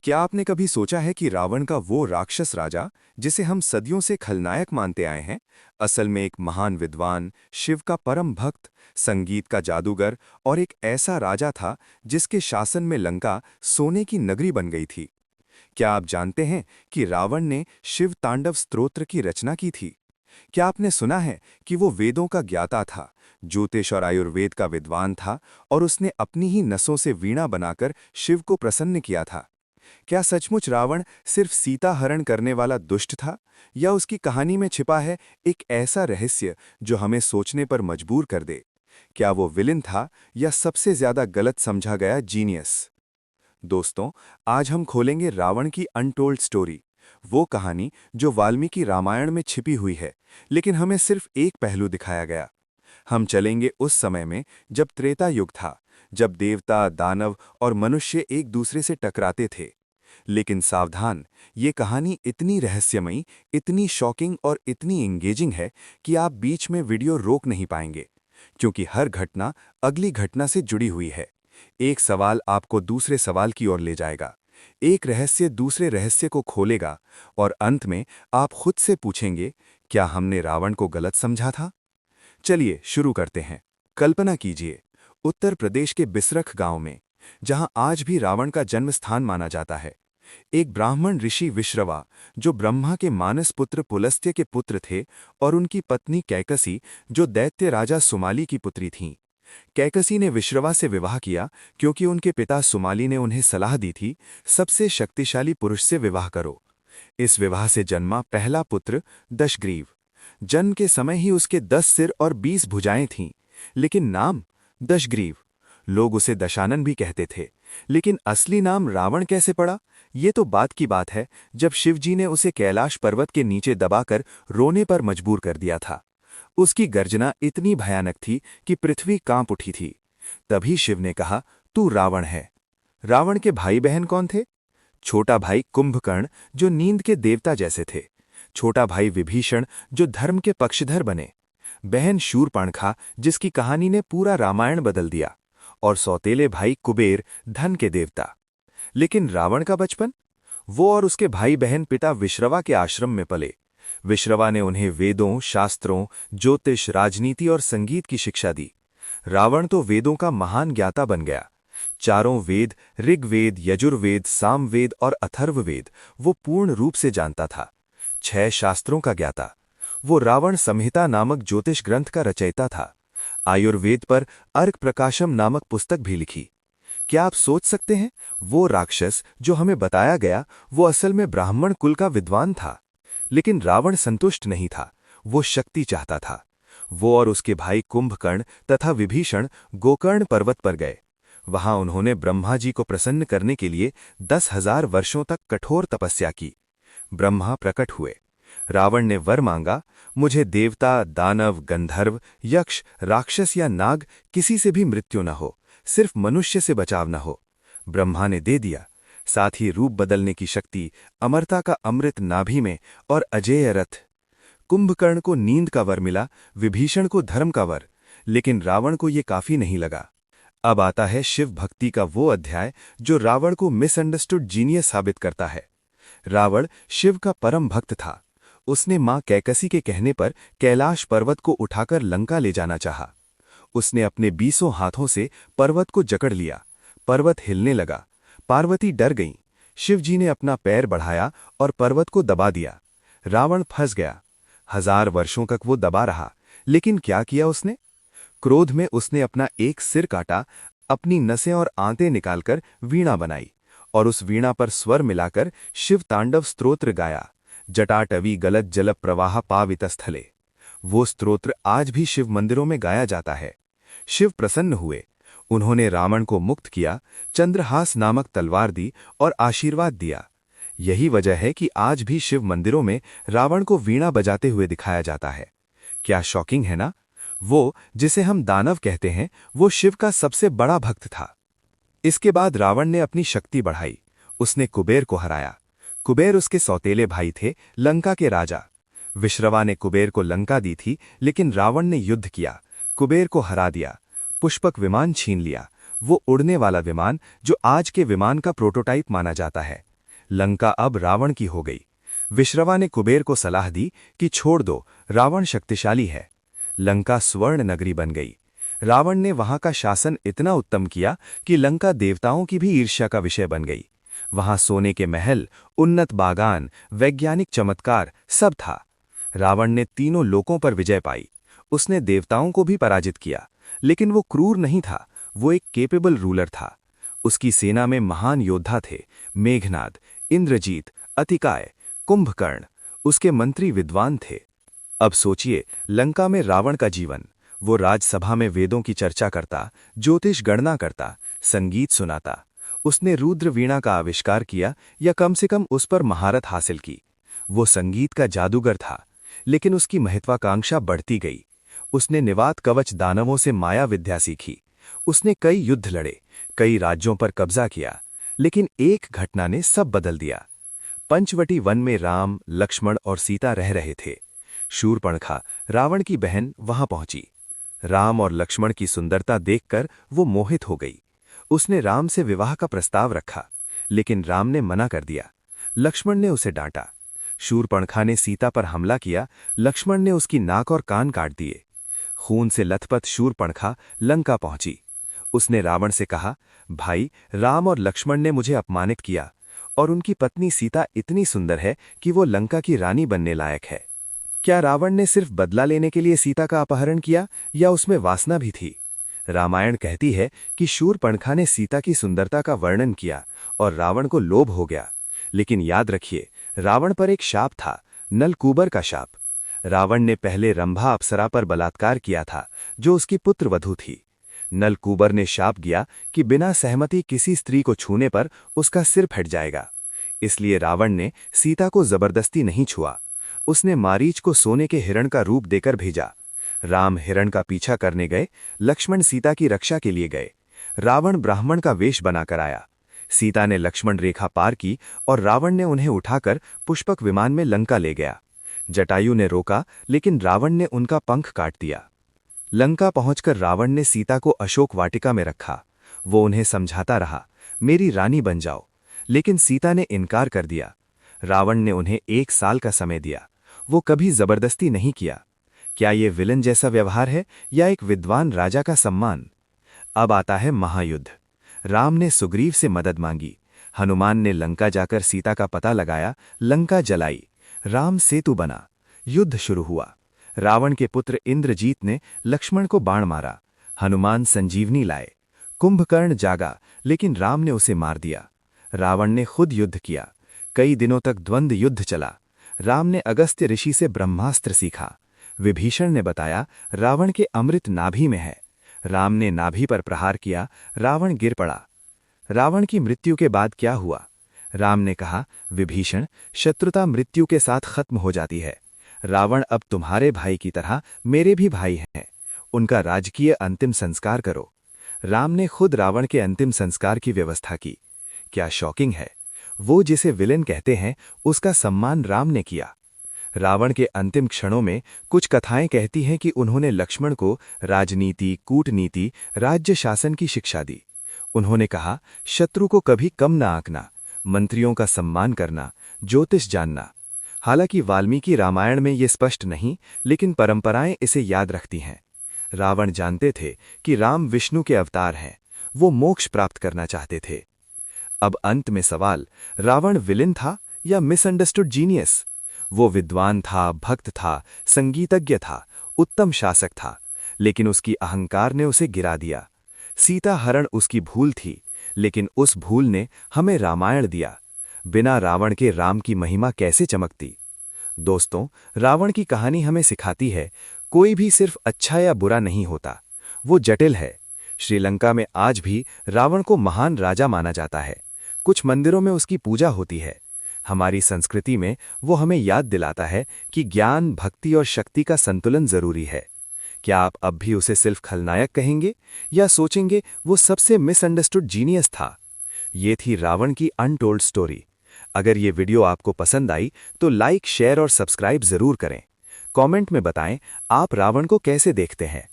क्या आपने कभी सोचा है कि रावण का वो राक्षस राजा, जिसे हम सदियों से खलनायक मानते आए हैं, असल में एक महान विद्वान, शिव का परम भक्त, संगीत का जादूगर और एक ऐसा राजा था जिसके शासन में लंका सोने की नगरी बन गई थी। क्या आप जानते हैं कि रावण ने शिव तांडव स्तोत्र की रचना की थी? क्या आपने सुना है कि वो वेदों का ज्ञाता था, ज्योतिष और आयुर्वेद का विद्वान था और उसने अपनी ही नसों से वीणा बनाकर शिव को प्रसन्न किया था? क्या सचमुच रावण सिर्फ सीता हरण करने वाला दुष्ट था, या उसकी कहानी में छिपा है एक ऐसा रहस्य जो हमें सोचने पर मजबूर कर दे? क्या वो विलेन था या सबसे ज्यादा गलत समझा गया जीनियस? दोस्तों, आज हम खोलेंगे रावण की अनटोल्ड स्टोरी, वो कहानी जो वाल्मीकि रामायण में छिपी हुई है, लेकिन हमें सिर्फ एक पहलू दिखाया गया। हम चलेंगे उस समय में जब त्रेता युग था, जब देवता, दानव और मनुष्य एक दूसरे से टकराते थे। लेकिन सावधान, ये कहानी इतनी रहस्यमयी, इतनी शॉकिंग और इतनी एंगेजिंग है कि आप बीच में वीडियो रोक नहीं पाएंगे, क्योंकि हर घटना अगली घटना से जुड़ी हुई है। एक सवाल आपको दूसरे सवाल की ओर ले जाएगा, एक रहस्य दूसरे रहस्य को खोलेगा, और अंत में आप खुद से पूछेंगे, क्या हमने रावण को गलत समझा था? चलिए शुरू करते हैं। कल्पना कीजिए, उत्तर प्रदेश के बिसरख गांव में, जहां आज भी रावण का जन्म स्थान माना जाता है, एक ब्राह्मण ऋषि विश्रवा, जो ब्रह्मा के मानस पुत्र पुलस्त्य के पुत्र थे, और उनकी पत्नी कैकसी, जो दैत्य राजा सुमाली की पुत्री थीं। कैकसी ने विश्रवा से विवाह किया क्योंकि उनके पिता सुमाली ने उन्हें सलाह दी थी, सबसे शक्तिशाली पुरुष से विवाह करो। इस विवाह से जन्मा पहला पुत्र दशग्रीव। जन्म के समय ही उसके 10 सिर और 20 भुजाएं थीं, लेकिन नाम दशग्रीव। लोग उसे दशानन भी कहते थे, लेकिन असली नाम रावण कैसे पड़ा, ये तो बात की बात है जब शिवजी ने उसे कैलाश पर्वत के नीचे दबाकर रोने पर मजबूर कर दिया था। उसकी गर्जना इतनी भयानक थी कि पृथ्वी कांप उठी थी। तभी शिव ने कहा, तू रावण है। रावण के भाई बहन कौन थे? छोटा भाई कुंभकर्ण, जो नींद के देवता जैसे थे। छोटा भाई विभीषण, जो धर्म के पक्षधर बने। बहन शूरपणखा, जिसकी कहानी ने पूरा रामायण बदल दिया। और सौतेले भाई कुबेर, धन के देवता। लेकिन रावण का बचपन? वो और उसके भाई बहन पिता विश्रवा के आश्रम में पले। विश्रवा ने उन्हें वेदों, शास्त्रों, ज्योतिष, राजनीति और संगीत की शिक्षा दी। रावण तो वेदों का महान ज्ञाता बन गया। चारों वेद, ऋग्वेद, यजुर्वेद, सामवेद और अथर्ववेद वो पूर्ण रूप से जानता था। 6 शास्त्रों का ज्ञाता। वो रावण संहिता नामक ज्योतिष ग्रंथ का रचयिता था। आयुर्वेद पर अर्क प्रकाशम नामक पुस्तक भी लिखी। क्या आप सोच सकते हैं, वो राक्षस जो हमें बताया गया, वो असल में ब्राह्मण कुल का विद्वान था। लेकिन रावण संतुष्ट नहीं था, वो शक्ति चाहता था। वो और उसके भाई कुंभकर्ण तथा विभीषण गोकर्ण पर्वत पर गए। वहां उन्होंने ब्रह्मा जी को प्रसन्न करने के लिए 10,000 वर्षों तक कठोर तपस्या की। ब्रह्मा प्रकट हुए। रावण ने वर मांगा, मुझे देवता, दानव, गंधर्व, यक्ष, राक्षस या नाग किसी से भी मृत्यु न हो, सिर्फ मनुष्य से बचाव न हो। ब्रह्मा ने दे दिया, साथ ही रूप बदलने की शक्ति, अमरता का अमृत नाभि में और अजेय रथ। कुंभकर्ण को नींद का वर मिला, विभीषण को धर्म का वर, लेकिन रावण को ये काफी नहीं लगा। अब आता है शिव भक्ति का वो अध्याय जो रावण को मिसअंडरस्टूड जीनियस साबित करता है। रावण शिव का परम भक्त था। उसने मां कैकसी के कहने पर कैलाश पर्वत को उठाकर लंका ले जाना चाहा। उसने अपने 20 हाथों से पर्वत को जकड़ लिया। पर्वत हिलने लगा। पार्वती डर गईं। शिवजी ने अपना पैर बढ़ाया और पर्वत को दबा दिया। रावण फंस गया। 1000 वर्षों तक वो दबा रहा, लेकिन क्या किया उसने? क्रोध में उसने अपना एक सिर काटा, अपनी नसें और आंतें निकालकर वीणा बनाई, और उस वीणा पर स्वर मिलाकर शिव तांडव स्तोत्र गाया। जटाटवी गलत जल प्रवाह पावितस्थले। वो स्तोत्र आज भी शिव मंदिरों में गाया जाता है। शिव प्रसन्न हुए। उन्होंने रावण को मुक्त किया, चंद्रहास नामक तलवार दी और आशीर्वाद दिया। यही वजह है कि आज भी शिव मंदिरों में रावण को वीणा बजाते हुए दिखाया जाता है। क्या शॉकिंग है ना? वो जिसे हम दानव कहते हैं, वो शिव का सबसे बड़ा भक्त था। इसके बाद रावण ने अपनी शक्ति बढ़ाई। उसने कुबेर को हराया। कुबेर उसके सौतेले भाई थे, लंका के राजा। विश्रवा ने कुबेर को लंका दी थी, लेकिन रावण ने युद्ध किया, कुबेर को हरा दिया। पुष्पक विमान छीन लिया, वो उड़ने वाला विमान जो आज के विमान का प्रोटोटाइप माना जाता है। लंका अब रावण की हो गई। विश्रवा ने कुबेर को सलाह दी कि छोड़ दो, रावण शक्तिशाली है। लंका स्वर्ण नगरी बन गई। रावण ने वहां का शासन इतना उत्तम किया कि लंका देवताओं की भी ईर्ष्या का विषय बन गई। वहां सोने के महल, उन्नत बागान, वैज्ञानिक चमत्कार सब था। रावण ने तीनों लोकों पर विजय पाई। उसने देवताओं को भी पराजित किया, लेकिन वो क्रूर नहीं था, वो एक केपेबल रूलर था। उसकी सेना में महान योद्धा थे, मेघनाद, इंद्रजीत, अतिकाय, कुंभकर्ण। उसके मंत्री विद्वान थे। अब सोचिए, लंका में रावण का जीवन। वो राजसभा में वेदों की चर्चा करता, ज्योतिष गणना करता, संगीत सुनाता। उसने रुद्र वीणा का आविष्कार किया, या कम से कम उस पर महारत हासिल की। वो संगीत का जादूगर था, लेकिन उसकी महत्वाकांक्षा बढ़ती गई। उसने निवात कवच दानवों से माया विद्या सीखी। उसने कई युद्ध लड़े, कई राज्यों पर कब्जा किया, लेकिन एक घटना ने सब बदल दिया। पंचवटी वन में राम, लक्ष्मण और सीता रह रहे थे। शूर्पणखा, रावण की बहन, वहां पहुंची। राम और लक्ष्मण की सुंदरता देखकर वो मोहित हो गई। उसने राम से विवाह का प्रस्ताव रखा, लेकिन राम ने मना कर दिया। लक्ष्मण ने उसे डांटा। शूर्पणखा ने सीता पर हमला किया। लक्ष्मण ने उसकी नाक और कान काट दिए। खून से लथपथ शूर्पणखा लंका पहुंची। उसने रावण से कहा, भाई, राम और लक्ष्मण ने मुझे अपमानित किया, और उनकी पत्नी सीता इतनी सुंदर है कि वो लंका की रानी बनने लायक है। क्या रावण ने सिर्फ बदला लेने के लिए सीता का अपहरण किया, या उसमें वासना भी थी? रामायण कहती है कि शूर्पणखा ने सीता की सुंदरता का वर्णन किया और रावण को लोभ हो गया। लेकिन याद रखिए, रावण पर एक शाप था, नलकूबर का शाप। रावण ने पहले रंभा अप्सरा पर बलात्कार किया था, जो उसकी पुत्रवधू थी। नलकूबर ने शाप दिया कि बिना सहमति किसी स्त्री को छूने पर उसका सिर फट जाएगा। इसलिए रावण ने सीता को जबरदस्ती नहीं छुआ। उसने मारीच को सोने के हिरण का रूप देकर भेजा। राम हिरण का पीछा करने गए, लक्ष्मण सीता की रक्षा के लिए गए। रावण ब्राह्मण का वेश बनाकर आया। सीता ने लक्ष्मण रेखा पार की और रावण ने उन्हें उठाकर पुष्पक विमान में लंका ले गया। जटायु ने रोका, लेकिन रावण ने उनका पंख काट दिया। लंका पहुंचकर रावण ने सीता को अशोक वाटिका में रखा। वो उन्हें समझाता रहा, मेरी रानी बन जाओ, लेकिन सीता ने इनकार कर दिया। रावण ने उन्हें 1 साल का समय दिया। वो कभी जबरदस्ती नहीं किया। क्या ये विलन जैसा व्यवहार है, या एक विद्वान राजा का सम्मान? अब आता है महायुद्ध। राम ने सुग्रीव से मदद मांगी। हनुमान ने लंका जाकर सीता का पता लगाया, लंका जलाई। राम सेतु बना। युद्ध शुरू हुआ। रावण के पुत्र इंद्रजीत ने लक्ष्मण को बाण मारा। हनुमान संजीवनी लाए। कुंभकर्ण जागा, लेकिन राम ने उसे मार दिया। रावण ने खुद युद्ध किया। कई दिनों तक द्वंद्व युद्ध चला। राम ने अगस्त्य ऋषि से ब्रह्मास्त्र सीखा। विभीषण ने बताया, रावण के अमृत नाभि में है। राम ने नाभि पर प्रहार किया। रावण गिर पड़ा। रावण की मृत्यु के बाद क्या हुआ? राम ने कहा, विभीषण, शत्रुता मृत्यु के साथ खत्म हो जाती है। रावण अब तुम्हारे भाई की तरह मेरे भी भाई हैं। उनका राजकीय अंतिम संस्कार करो। राम ने खुद रावण के अंतिम संस्कार की व्यवस्था की। क्या शॉकिंग है! वो जिसे विलेन कहते हैं, उसका सम्मान राम ने किया। रावण के अंतिम क्षणों में कुछ कथाएं कहती हैं कि उन्होंने लक्ष्मण को राजनीति, कूटनीति, राज्य शासन की शिक्षा दी। उन्होंने कहा, शत्रु को कभी कम न आंकना, मंत्रियों का सम्मान करना, ज्योतिष जानना। हालांकि वाल्मीकि रामायण में ये स्पष्ट नहीं, लेकिन परंपराएं इसे याद रखती हैं। रावण जानते थे कि राम विष्णु के अवतार हैं। वो मोक्ष प्राप्त करना चाहते थे। अब अंत में सवाल, रावण विलेन था या मिसअंडरस्टूड जीनियस? वो विद्वान था, भक्त था, संगीतज्ञ था, उत्तम शासक था, लेकिन उसकी अहंकार ने उसे गिरा दिया। सीता हरण उसकी भूल थी, लेकिन उस भूल ने हमें रामायण दिया। बिना रावण के राम की महिमा कैसे चमकती? दोस्तों, रावण की कहानी हमें सिखाती है, कोई भी सिर्फ अच्छा या बुरा नहीं होता, वो जटिल है। श्रीलंका में आज भी रावण को महान राजा माना जाता है। कुछ मंदिरों में उसकी पूजा होती है। हमारी संस्कृति में वो हमें याद दिलाता है कि ज्ञान, भक्ति और शक्ति का संतुलन जरूरी है। क्या आप अब भी उसे सिर्फ खलनायक कहेंगे, या सोचेंगे वो सबसे मिसअंडरस्टूड जीनियस था? ये थी रावण की अनटोल्ड स्टोरी। अगर ये वीडियो आपको पसंद आई तो लाइक, शेयर और सब्सक्राइब जरूर करें। कमेंट में बताएं आप रावण को कैसे देखते हैं।